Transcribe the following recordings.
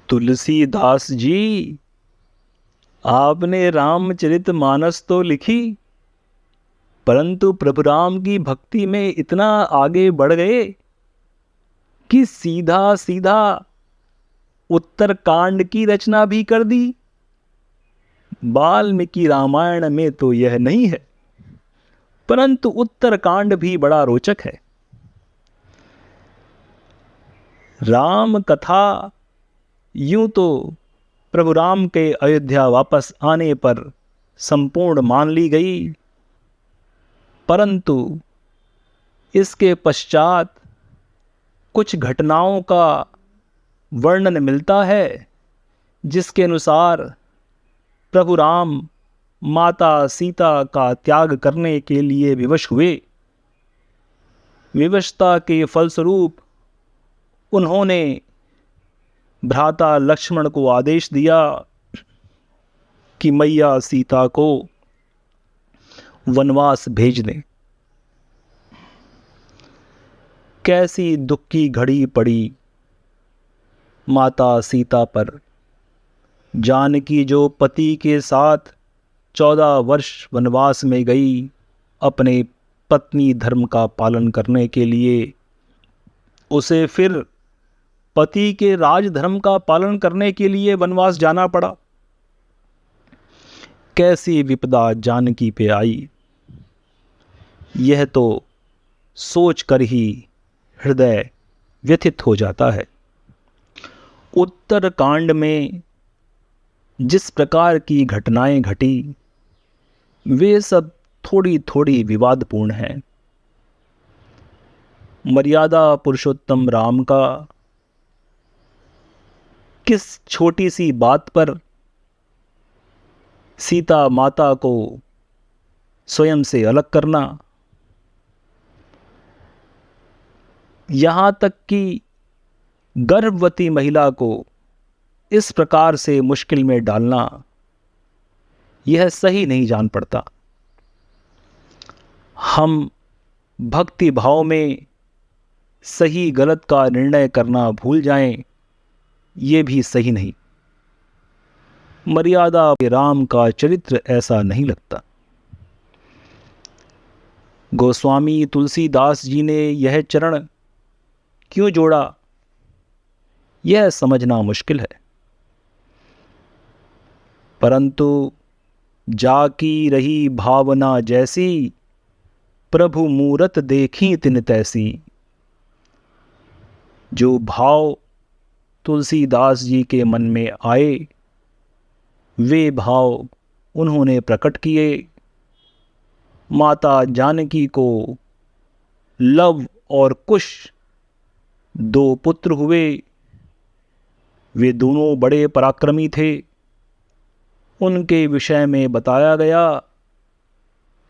तुलसीदास जी, आपने रामचरितमानस तो लिखी, परंतु प्रभु राम की भक्ति में इतना आगे बढ़ गए कि सीधा सीधा उत्तरकांड की रचना भी कर दी। वाल्मीकि रामायण में तो यह नहीं है, परंतु उत्तरकांड भी बड़ा रोचक है। राम कथा यूं तो प्रभु राम के अयोध्या वापस आने पर संपूर्ण मान ली गई, परंतु इसके पश्चात कुछ घटनाओं का वर्णन मिलता है जिसके अनुसार प्रभु राम माता सीता का त्याग करने के लिए विवश हुए। विवशता के फलस्वरूप उन्होंने भ्राता लक्ष्मण को आदेश दिया कि मैया सीता को वनवास भेज दें। कैसी दुख की घड़ी पड़ी माता सीता पर। जानकी जो पति के साथ 14 वर्ष वनवास में गई अपने पत्नी धर्म का पालन करने के लिए, उसे फिर पति के राजधर्म का पालन करने के लिए वनवास जाना पड़ा। कैसी विपदा जानकी पे आई, यह तो सोचकर ही हृदय व्यथित हो जाता है। उत्तरकांड में जिस प्रकार की घटनाएं घटी वे सब थोड़ी थोड़ी विवादपूर्ण हैं। मर्यादा पुरुषोत्तम राम का किस छोटी सी बात पर सीता माता को स्वयं से अलग करना, यहाँ तक कि गर्भवती महिला को इस प्रकार से मुश्किल में डालना, यह सही नहीं जान पड़ता। हम भक्ति भाव में सही गलत का निर्णय करना भूल जाएं, ये भी सही नहीं। मर्यादा राम का चरित्र ऐसा नहीं लगता। गोस्वामी तुलसीदास जी ने यह चरण क्यों जोड़ा, यह समझना मुश्किल है। परंतु जाकी रही भावना जैसी, प्रभु मूरत देखी तिन तैसी। जो भाव तुलसीदास जी के मन में आए वे भाव उन्होंने प्रकट किए। माता जानकी को लव और कुश 2 पुत्र हुए। वे दोनों बड़े पराक्रमी थे। उनके विषय में बताया गया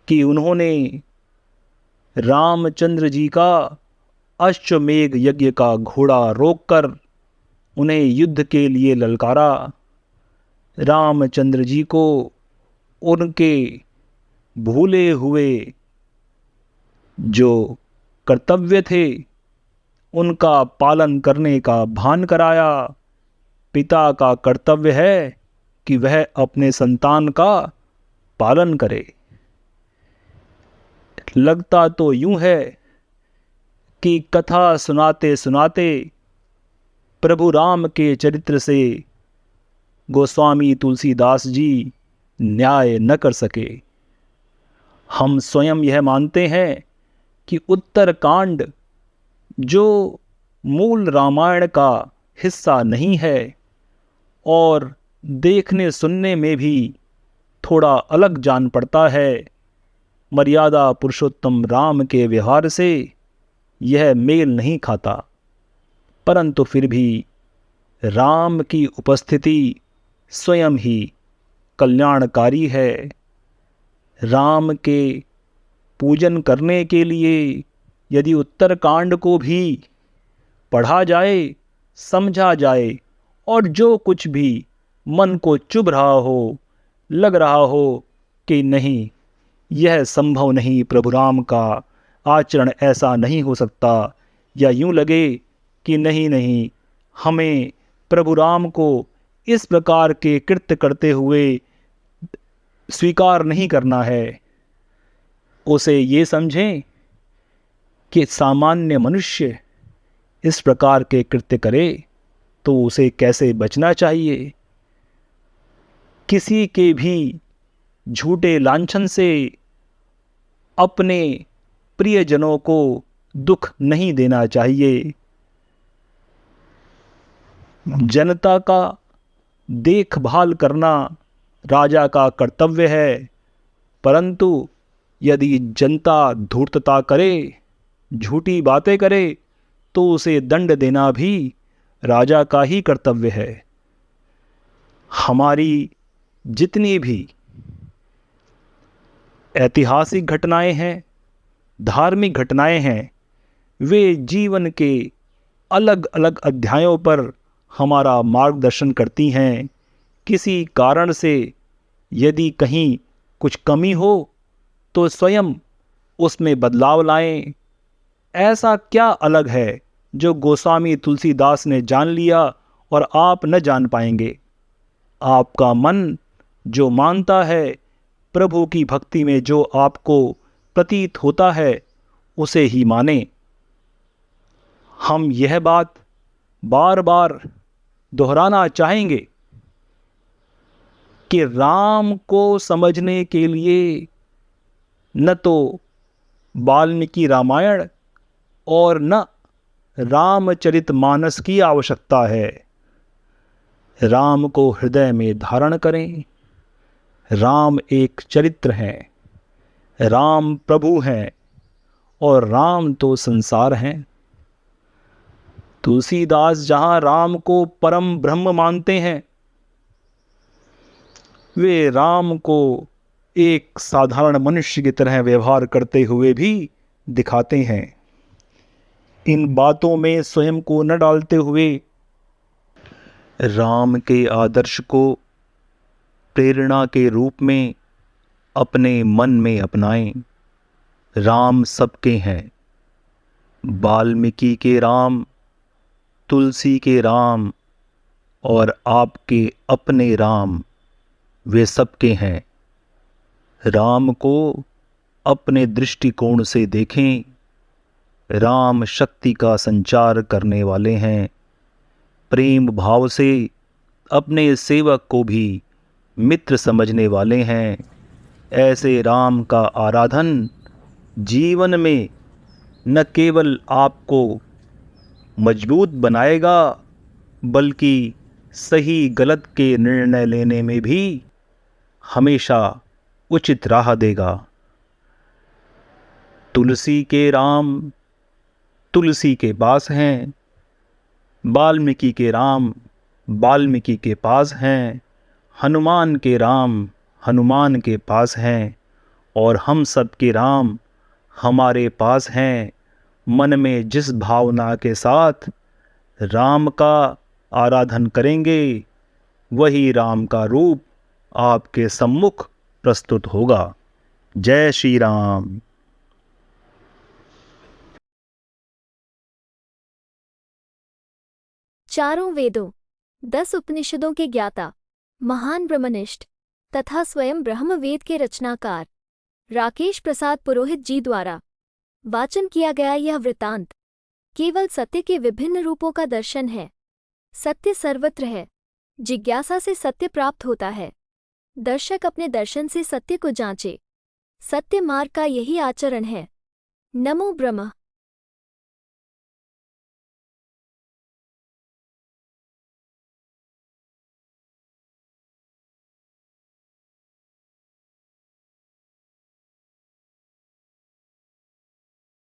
कि उन्होंने रामचंद्र जी का अश्वमेघ यज्ञ का घोड़ा रोककर उन्हें युद्ध के लिए ललकारा। रामचंद्र जी को उनके भूले हुए जो कर्तव्य थे उनका पालन करने का भान कराया। पिता का कर्तव्य है कि वह अपने संतान का पालन करे। लगता तो यूं है कि कथा सुनाते सुनाते प्रभु राम के चरित्र से गोस्वामी तुलसीदास जी न्याय न कर सके। हम स्वयं यह मानते हैं कि उत्तरकांड जो मूल रामायण का हिस्सा नहीं है और देखने सुनने में भी थोड़ा अलग जान पड़ता है, मर्यादा पुरुषोत्तम राम के व्यवहार से यह मेल नहीं खाता। परंतु फिर भी राम की उपस्थिति स्वयं ही कल्याणकारी है। राम के पूजन करने के लिए यदि उत्तरकांड को भी पढ़ा जाए, समझा जाए और जो कुछ भी मन को चुभ रहा हो, लग रहा हो कि नहीं यह संभव नहीं, प्रभु राम का आचरण ऐसा नहीं हो सकता, या यूं लगे कि नहीं नहीं हमें प्रभु राम को इस प्रकार के कृत्य करते हुए स्वीकार नहीं करना है। उसे ये समझें कि सामान्य मनुष्य इस प्रकार के कृत्य करे तो उसे कैसे बचना चाहिए। किसी के भी झूठे लांछन से अपने प्रियजनों को दुख नहीं देना चाहिए। जनता का देखभाल करना राजा का कर्तव्य है, परंतु यदि जनता धूर्तता करे, झूठी बातें करे, तो उसे दंड देना भी राजा का ही कर्तव्य है। हमारी जितनी भी ऐतिहासिक घटनाएं हैं, धार्मिक घटनाएं हैं, वे जीवन के अलग अलग अध्यायों पर हमारा मार्गदर्शन करती हैं। किसी कारण से यदि कहीं कुछ कमी हो तो स्वयं उसमें बदलाव लाएं। ऐसा क्या अलग है जो गोस्वामी तुलसीदास ने जान लिया और आप न जान पाएंगे। आपका मन जो मानता है, प्रभु की भक्ति में जो आपको प्रतीत होता है, उसे ही माने। हम यह बात बार बार दोहराना चाहेंगे कि राम को समझने के लिए न तो वाल्मीकि रामायण और न रामचरितमानस की आवश्यकता है। राम को हृदय में धारण करें। राम एक चरित्र हैं, राम प्रभु हैं और राम तो संसार हैं। तुलसीदास जहाँ राम को परम ब्रह्म मानते हैं, वे राम को एक साधारण मनुष्य की तरह व्यवहार करते हुए भी दिखाते हैं। इन बातों में स्वयं को न डालते हुए राम के आदर्श को प्रेरणा के रूप में अपने मन में अपनाएं। राम सबके हैं, वाल्मीकि के राम, तुलसी के राम और आपके अपने राम, वे सबके हैं। राम को अपने दृष्टिकोण से देखें। राम शक्ति का संचार करने वाले हैं। प्रेम भाव से अपने सेवक को भी मित्र समझने वाले हैं। ऐसे राम का आराधन जीवन में न केवल आपको मजबूत बनाएगा, बल्कि सही गलत के निर्णय लेने में भी हमेशा उचित राह देगा। तुलसी के राम तुलसी के पास हैं, वाल्मीकि के राम वाल्मीकि के पास हैं, हनुमान के राम हनुमान के पास हैं और हम सब के राम हमारे पास हैं। मन में जिस भावना के साथ राम का आराधन करेंगे, वही राम का रूप आपके सम्मुख प्रस्तुत होगा। जय श्री राम। चारों वेदों, 10 उपनिषदों के ज्ञाता, महान ब्रह्मनिष्ठ तथा स्वयं ब्रह्मवेद के रचनाकार राकेश प्रसाद पुरोहित जी द्वारा वाचन किया गया यह वृतांत केवल सत्य के विभिन्न रूपों का दर्शन है। सत्य सर्वत्र है। जिज्ञासा से सत्य प्राप्त होता है। दर्शक अपने दर्शन से सत्य को जांचे। सत्य मार्ग का यही आचरण है। नमो ब्रह्म।